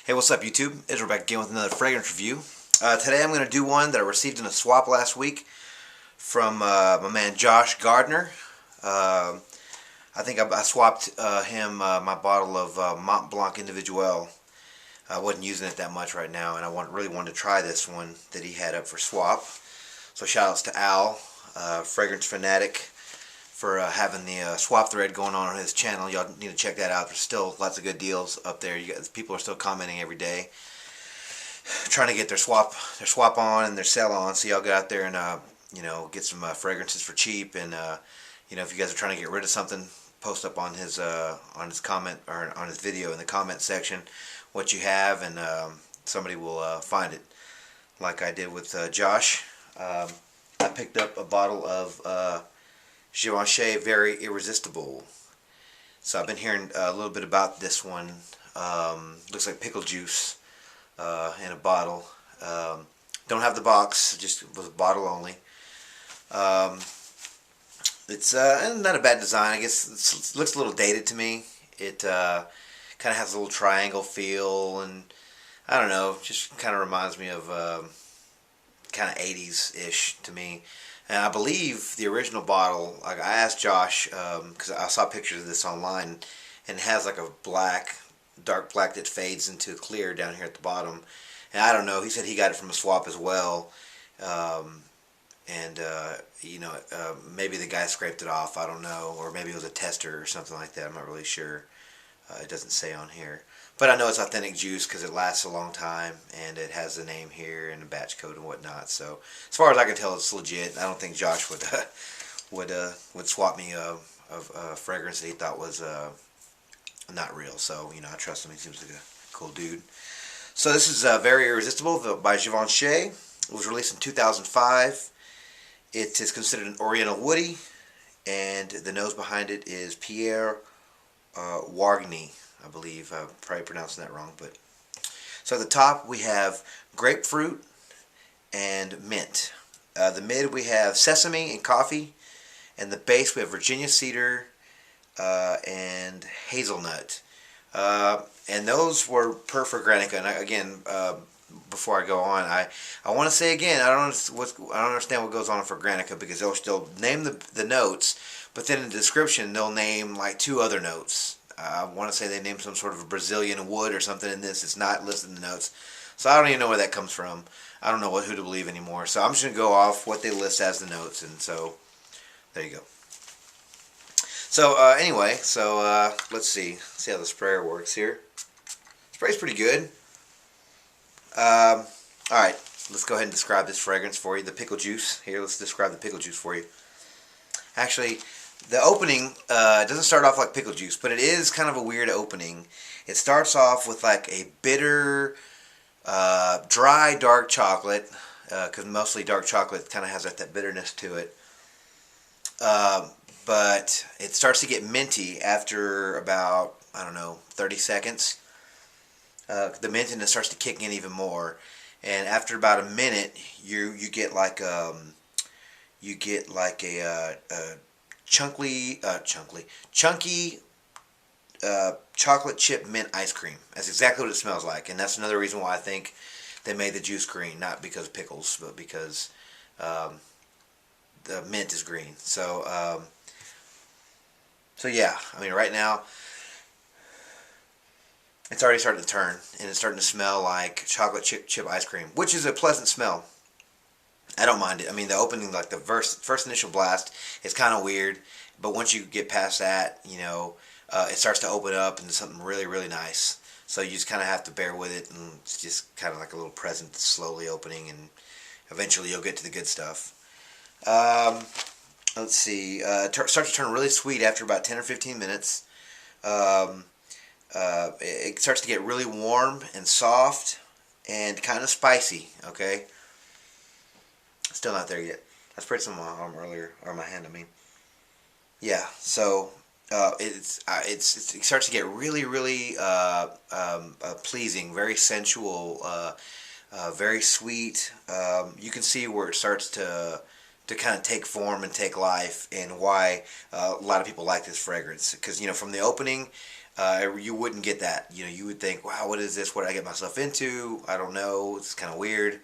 Hey, what's up YouTube? Israel back again with another fragrance review. Today I'm going to do one that I received in a swap last week from my man Josh Gardner. I think I swapped him my bottle of Mont Blanc Individuel. I wasn't using it that much right now, and I really wanted to try this one that he had up for swap. So shout outs to Al, Fragrance Fanatic, for having the swap thread going on his channel. Y'all need to check that out. There's still lots of good deals up there. People are still commenting every day, trying to get their swap on and their sell on. So y'all get out there and get some fragrances for cheap. And if you guys are trying to get rid of something, post up on his comment or on his video in the comment section what you have, and somebody will find it. Like I did with Josh, I picked up a bottle of Givenchy Very Irresistible. So I've been hearing a little bit about this one. Looks like pickle juice in a bottle. Don't have the box, just with a bottle only. It's not a bad design. I guess it looks a little dated to me. It kind of has a little triangle feel, and I don't know, just kind of reminds me of kind of 80s-ish to me. And I believe the original bottle, like I asked Josh, because I saw pictures of this online, and it has like a dark black that fades into clear down here at the bottom. And I don't know, he said he got it from a swap as well. Maybe the guy scraped it off, I don't know, or maybe it was a tester or something like that, I'm not really sure. It doesn't say on here. But I know it's authentic juice because it lasts a long time, and it has the name here and the batch code and whatnot. So as far as I can tell, it's legit. I don't think Josh would swap me a fragrance that he thought was not real. So I trust him. He seems like a cool dude. So this is Very Irresistible by Givenchy. It was released in 2005. It is considered an Oriental Woody, and the nose behind it is Pierre Wargny, I believe. I'm probably pronouncing that wrong, but so at the top we have grapefruit and mint. The mid we have sesame and coffee, and the base we have Virginia cedar and hazelnut. And those were per Fragranica. And again, before I go on, I want to say again, I don't understand what goes on in Fragranica, because they'll name the notes, but then in the description they'll name like 2 other notes. I want to say they named some sort of a Brazilian wood or something in this. It's not listed in the notes. So I don't even know where that comes from. I don't know who to believe anymore. So I'm just going to go off what they list as the notes. And so there you go. So anyway, let's see. See how the sprayer works here. Spray's pretty good. Alright, let's go ahead and describe this fragrance for you. The pickle juice. Here, let's describe the pickle juice for you. Actually, the opening doesn't start off like pickle juice, but it is kind of a weird opening. It starts off with like a bitter, dry dark chocolate, because mostly dark chocolate kind of has that bitterness to it. But it starts to get minty after about, I don't know, 30 seconds. The mintiness starts to kick in even more, and after about a minute, you get like a chunky chocolate chip mint ice cream. That's exactly what it smells like, and that's another reason why I think they made the juice green, not because of pickles, but because the mint is green. So yeah, I mean, right now it's already starting to turn, and it's starting to smell like chocolate chip ice cream, which is a pleasant smell. I don't mind it. I mean, the opening, like the first initial blast, is kind of weird, but once you get past that, it starts to open up into something really, really nice. So you just kind of have to bear with it, and it's just kind of like a little present that's slowly opening, and eventually you'll get to the good stuff. Let's see. It starts to turn really sweet after about 10 or 15 minutes. It starts to get really warm and soft and kind of spicy, okay? Still not there yet. I sprayed some on my arm earlier, or my hand, I mean. Yeah, so it starts to get really, really pleasing, very sensual, very sweet. You can see where it starts to kind of take form and take life, and why a lot of people like this fragrance. Because from the opening, You wouldn't get that. You would think, wow, what is this? What did I get myself into? I don't know. It's kind of weird.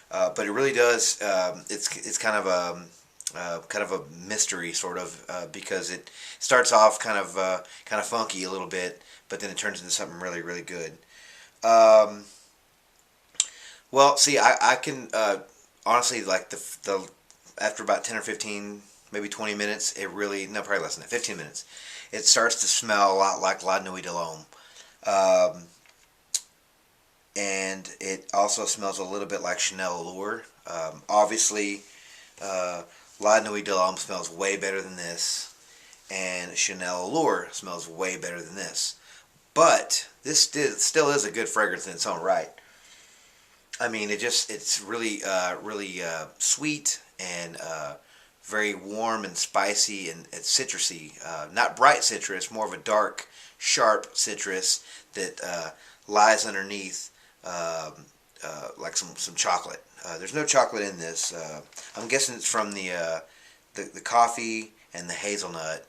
But it really does. It's kind of a mystery, sort of, because it starts off kind of funky a little bit, but then it turns into something really, really good. Um, well, see, I can honestly, like, the after about 10 or 15, maybe 20 minutes, it really, no, probably less than that, 15 minutes, it starts to smell a lot like La Nuit de l'Homme. Um, and it also smells a little bit like Chanel Allure. Obviously, La Nuit de l'Homme smells way better than this, and Chanel Allure smells way better than this. But this still is a good fragrance in its own right. I mean, it's really sweet and very warm and spicy, and it's citrusy. Not bright citrus, more of a dark, sharp citrus that lies underneath like some chocolate. There's no chocolate in this. I'm guessing it's from the coffee and the hazelnut.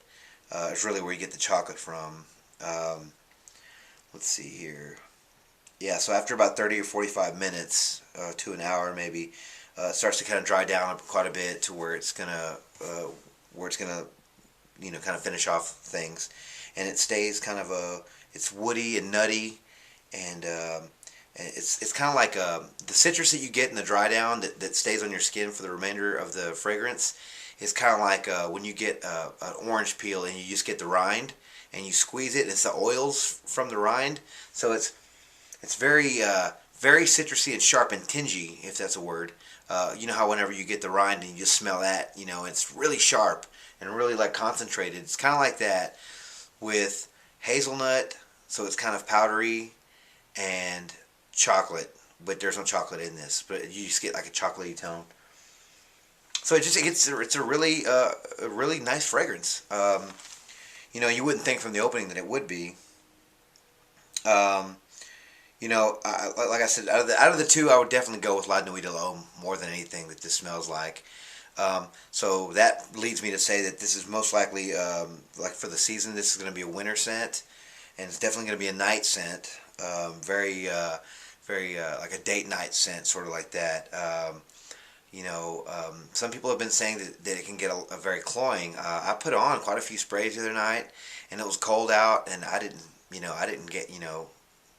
Is really where you get the chocolate from. Let's see here. Yeah, so after about 30 or 45 minutes to an hour maybe, it starts to kind of dry down quite a bit to where it's gonna kind of finish off things, and it stays kind of it's woody and nutty, and it's kind of like the citrus that you get in the dry down that stays on your skin for the remainder of the fragrance. Is kind of like when you get an orange peel and you just get the rind and you squeeze it, and it's the oils from the rind. So it's very very citrusy and sharp and tingy, if that's a word. You know how whenever you get the rind and you just smell that, it's really sharp and really like concentrated. It's kind of like that with hazelnut, so it's kind of powdery, and chocolate, but there's no chocolate in this. But you just get like a chocolatey tone. So it's a really nice fragrance. You wouldn't think from the opening that it would be. Like I said, out of the two, I would definitely go with La Nuit de l'Homme more than anything that this smells like. So that leads me to say that this is most likely, like for the season, this is going to be a winter scent, and it's definitely going to be a night scent. Very like a date night scent, sort of like that. Some people have been saying that it can get a very cloying. I put on quite a few sprays the other night, and it was cold out, and I didn't get,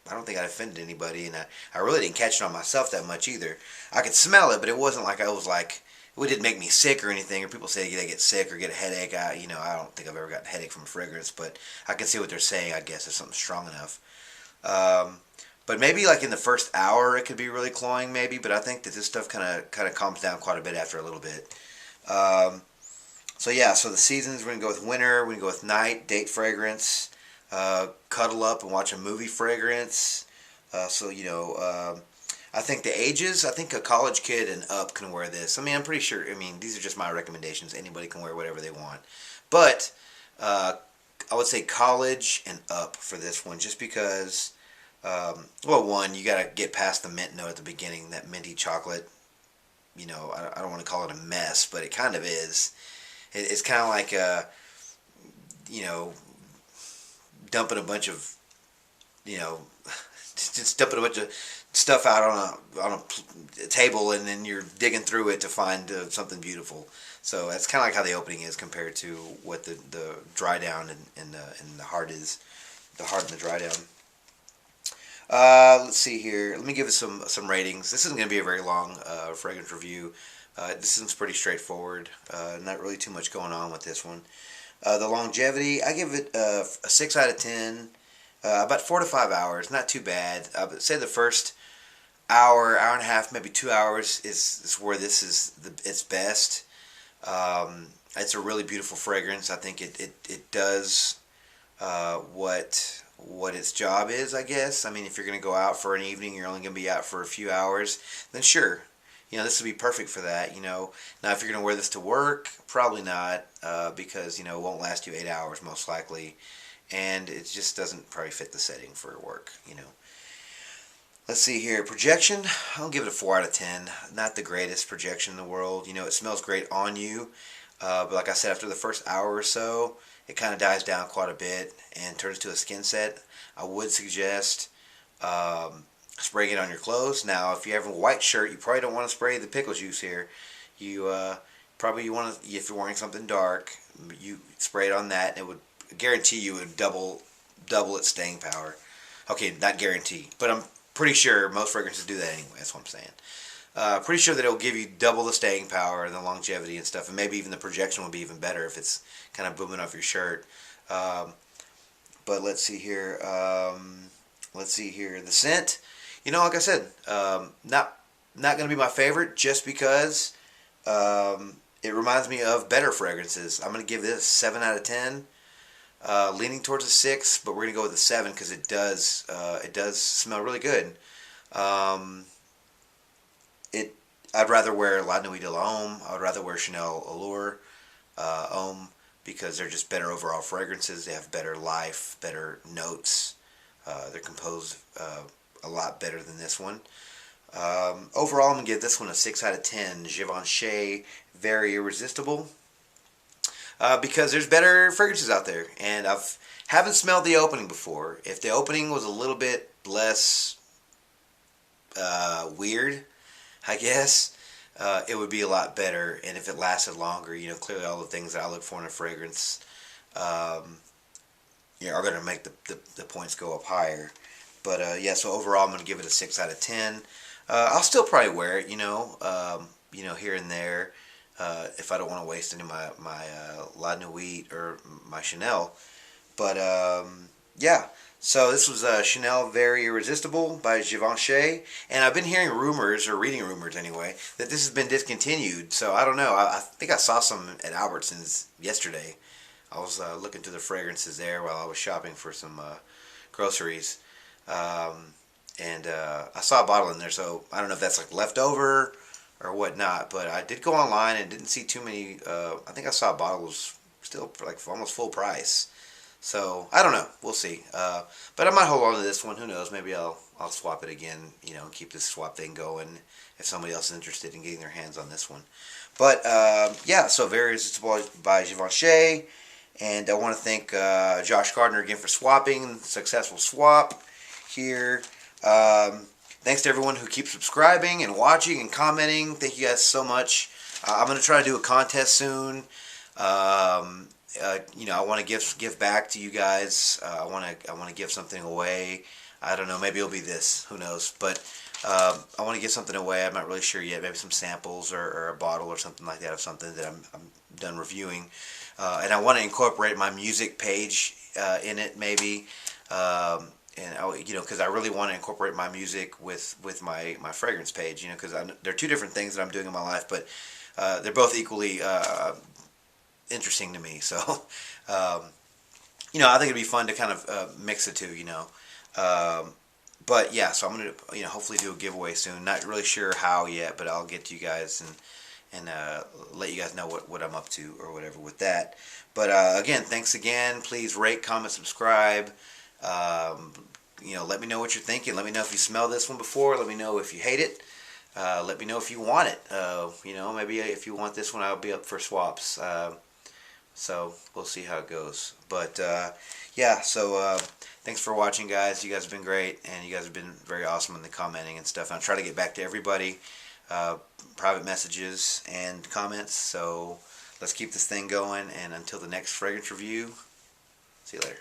I don't think I offended anybody, and I really didn't catch it on myself that much either. I could smell it, but it wasn't like it didn't make me sick or anything, or people say they get sick or get a headache. I don't think I've ever gotten a headache from a fragrance, but I can see what they're saying, I guess, if something's strong enough. But maybe like in the first hour it could be really cloying, maybe, but I think that this stuff kind of calms down quite a bit after a little bit. So yeah, so the seasons, we're going to go with winter, we're going to go with night, date fragrance, cuddle up and watch a movie fragrance. I think the ages, I think a college kid and up can wear this. I mean, I'm pretty sure, these are just my recommendations. Anybody can wear whatever they want. But I would say college and up for this one, just because, one, you got to get past the mint note at the beginning, that minty chocolate. I don't want to call it a mess, but it kind of is. It's kind of like, dumping a bunch of, just dumping a bunch of stuff out on a table, and then you're digging through it to find something beautiful. So that's kind of like how the opening is compared to what the dry down and the heart is, the heart and the dry down. Let's see here. Let me give it some ratings. This isn't going to be a very long fragrance review. This is pretty straightforward. Not really too much going on with this one. The longevity, I give it a 6 out of 10. About 4 to 5 hours, not too bad. I would say the first hour and a half, maybe 2 hours is where this is its best. It's a really beautiful fragrance. I think it does what its job is, I guess. If you're going to go out for an evening, you're only going to be out for a few hours, then sure. This would be perfect for that. Now, if you're going to wear this to work, probably not, because, it won't last you 8 hours most likely, and it just doesn't probably fit the setting for work, Let's see here. Projection, I'll give it a 4 out of 10. Not the greatest projection in the world. It smells great on you, but like I said, after the first hour or so, it kind of dies down quite a bit and turns to a skin set. I would suggest spraying it on your clothes. Now, if you have a white shirt, you probably don't want to spray the pickle juice here. You probably want to, if you're wearing something dark, you spray it on that. It would guarantee you would double its staying power. Okay, not guarantee, but I'm pretty sure most fragrances do that anyway. That's what I'm saying. Pretty sure that it'll give you double the staying power and the longevity and stuff, and maybe even the projection will be even better if it's kind of booming off your shirt. But let's see here. The scent, like I said, not going to be my favorite just because it reminds me of better fragrances. I'm going to give this 7 out of 10. Leaning towards a 6, but we're going to go with a 7 because it does smell really good. I'd rather wear La Nuit de l'Homme. I would rather wear Chanel Allure Homme because they're just better overall fragrances. They have better life, better notes. They're composed a lot better than this one. Overall, I'm going to give this one a 6 out of 10. Givenchy, very irresistible. Because there's better fragrances out there, and haven't smelled the opening before. If the opening was a little bit less weird, I guess, it would be a lot better. And if it lasted longer, clearly all the things that I look for in a fragrance, are going to make the points go up higher. But yeah, so overall, I'm going to give it a 6 out of 10. I'll still probably wear it, here and there. If I don't want to waste any of my La Nuit or my Chanel. But yeah, so this was Chanel Very Irresistible by Givenchy. And I've been hearing rumors, or reading rumors anyway, that this has been discontinued. So I don't know. I think I saw some at Albertsons yesterday. I was looking through the fragrances there while I was shopping for some groceries. And I saw a bottle in there, so I don't know if that's like leftover or whatnot, but I did go online and didn't see too many. I think I saw a bottle was still like almost full price, so I don't know. We'll see. But I might hold on to this one. Who knows? Maybe I'll swap it again. And keep this swap thing going if somebody else is interested in getting their hands on this one. But yeah, so Very Irresistible by Givenchy, and I want to thank Josh Gardner again for swapping. Successful swap here. Thanks to everyone who keeps subscribing and watching and commenting. Thank you guys so much. I'm going to try to do a contest soon. I want to give back to you guys. I want to give something away. I don't know. Maybe it'll be this. Who knows? But I want to give something away. I'm not really sure yet. Maybe some samples or a bottle or something like that of something that I'm done reviewing. And I want to incorporate my music page in it, maybe. And because I really want to incorporate my music with my fragrance page, because they're two different things that I'm doing in my life, but they're both equally interesting to me. So, I think it'd be fun to kind of mix the two, But yeah, so I'm gonna hopefully do a giveaway soon. Not really sure how yet, but I'll get to you guys and let you guys know what I'm up to or whatever with that. But again, thanks again. Please rate, comment, subscribe. Let me know what you're thinking. Let me know if you smelled this one before. Let me know if you hate it. Let me know if you want it. Maybe if you want this one, I'll be up for swaps. So we'll see how it goes. But yeah, so thanks for watching, guys. You guys have been great, and you guys have been very awesome in the commenting and stuff. And I'll try to get back to everybody. Private messages and comments. So let's keep this thing going. And until the next fragrance review, see you later.